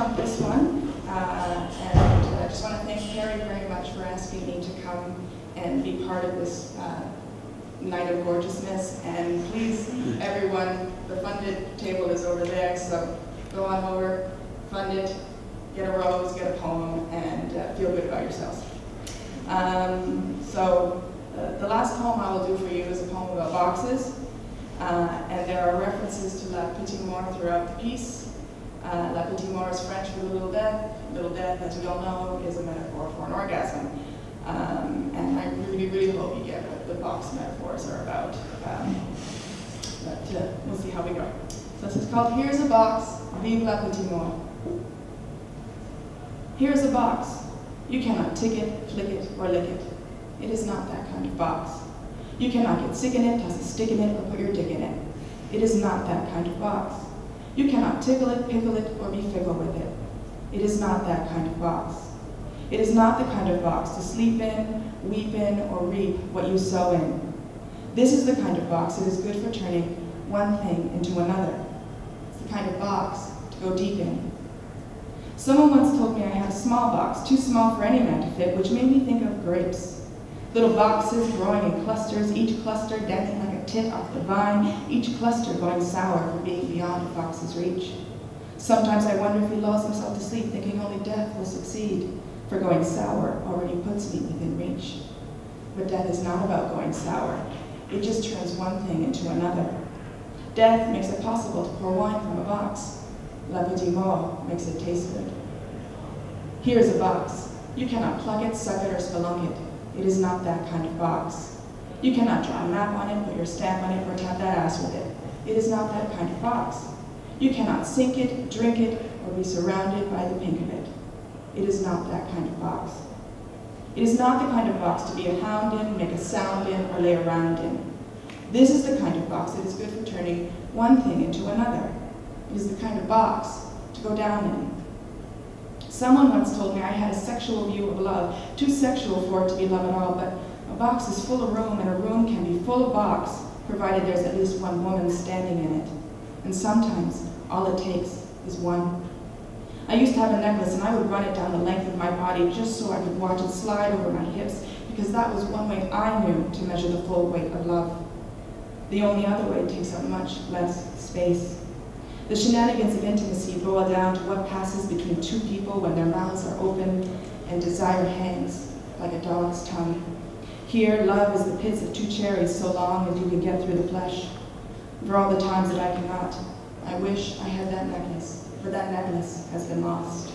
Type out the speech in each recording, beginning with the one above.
on this one, and I just want to thank Perry very much for asking me to come and be part of this night of gorgeousness. And please, everyone, the funded table is over there, so go on over, fund it, get a rose, get a poem, and feel good about yourselves. The last poem I will do for you is a poem about boxes, and there are references to La Petite Mort throughout the piece. La Petite Mort is French for little death. Little death, as we all know, is a metaphor for an orgasm. And I really, really hope you get what the box metaphors are about. We'll see how we go. So this is called Here's a Box, Vive La Petite Mort. Here's a box. You cannot tick it, flick it, or lick it. It is not that kind of box. You cannot get sick in it, toss a stick in it, or put your dick in it. It is not that kind of box. You cannot tickle it, pickle it, or be fickle with it. It is not that kind of box. It is not the kind of box to sleep in, weep in, or reap what you sow in. This is the kind of box that is good for turning one thing into another. It's the kind of box to go deep in. Someone once told me I had a small box, too small for any man to fit, which made me think of grapes. Little boxes growing in clusters, each cluster dangling like a tit off the vine, each cluster going sour for being beyond a fox's reach. Sometimes I wonder if he lulls himself to sleep, thinking only death will succeed, for going sour already puts me within reach. But death is not about going sour. It just turns one thing into another. Death makes it possible to pour wine from a box. La Petite Mort makes it taste good. Here is a box. You cannot plug it, suck it, or spelunk it. It is not that kind of box. You cannot draw a map on it, put your stamp on it, or tap that ass with it. It is not that kind of box. You cannot sink it, drink it, or be surrounded by the pink of it. It is not that kind of box. It is not the kind of box to be a hound in, make a sound in, or lay around in. This is the kind of box that is good for turning one thing into another. It is the kind of box to go down in. Someone once told me I had a sexual view of love, too sexual for it to be love at all, but a box is full of room, and a room can be full of box, provided there's at least one woman standing in it. And sometimes all it takes is one. I used to have a necklace, and I would run it down the length of my body just so I could watch it slide over my hips, because that was one way I knew to measure the full weight of love. The only other way takes up much less space. The shenanigans of intimacy boil down to what passes between two people when their mouths are open and desire hangs like a dog's tongue. Here, love is the pits of two cherries so long as you can get through the flesh. For all the times that I cannot, I wish I had that necklace, for that necklace has been lost.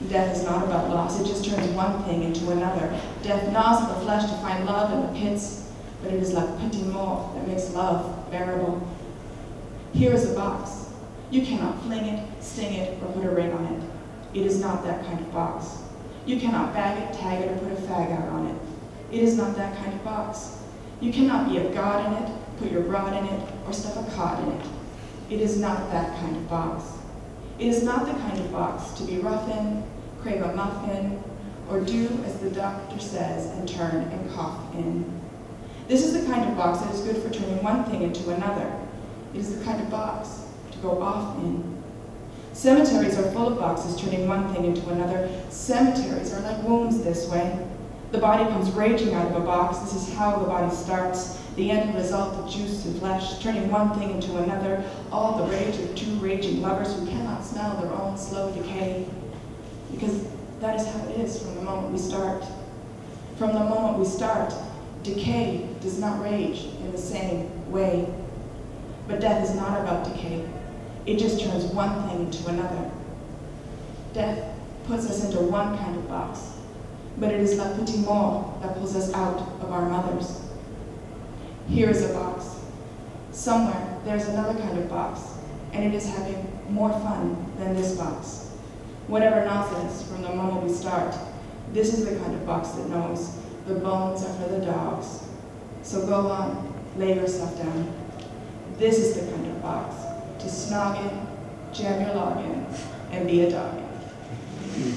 Death is not about loss, it just turns one thing into another. Death gnaws at the flesh to find love in the pits, but it is La Petite Mort that makes love bearable. Here is a box. You cannot fling it, sting it, or put a ring on it. It is not that kind of box. You cannot bag it, tag it, or put a fag out on it. It is not that kind of box. You cannot be a god in it, put your rod in it, or stuff a cod in it. It is not that kind of box. It is not the kind of box to be rough in, crave a muffin, or do as the doctor says and turn and cough in. This is the kind of box that is good for turning one thing into another. It is the kind of box to go off in. Cemeteries are full of boxes turning one thing into another. Cemeteries are like wombs this way. The body comes raging out of a box. This is how the body starts. The end result of juice and flesh, turning one thing into another. All the rage of two raging lovers who cannot smell their own slow decay. Because that is how it is from the moment we start. From the moment we start, decay does not rage in the same way. But death is not about decay. It just turns one thing into another. Death puts us into one kind of box, but it is La Petite Mort that pulls us out of our mothers. Here is a box. Somewhere there's another kind of box, and it is having more fun than this box. Whatever nonsense from the moment we start, this is the kind of box that knows the bones are for the dogs. So go on, lay yourself down. This is the kind of box to snog in, jam your log in, and be a dog in.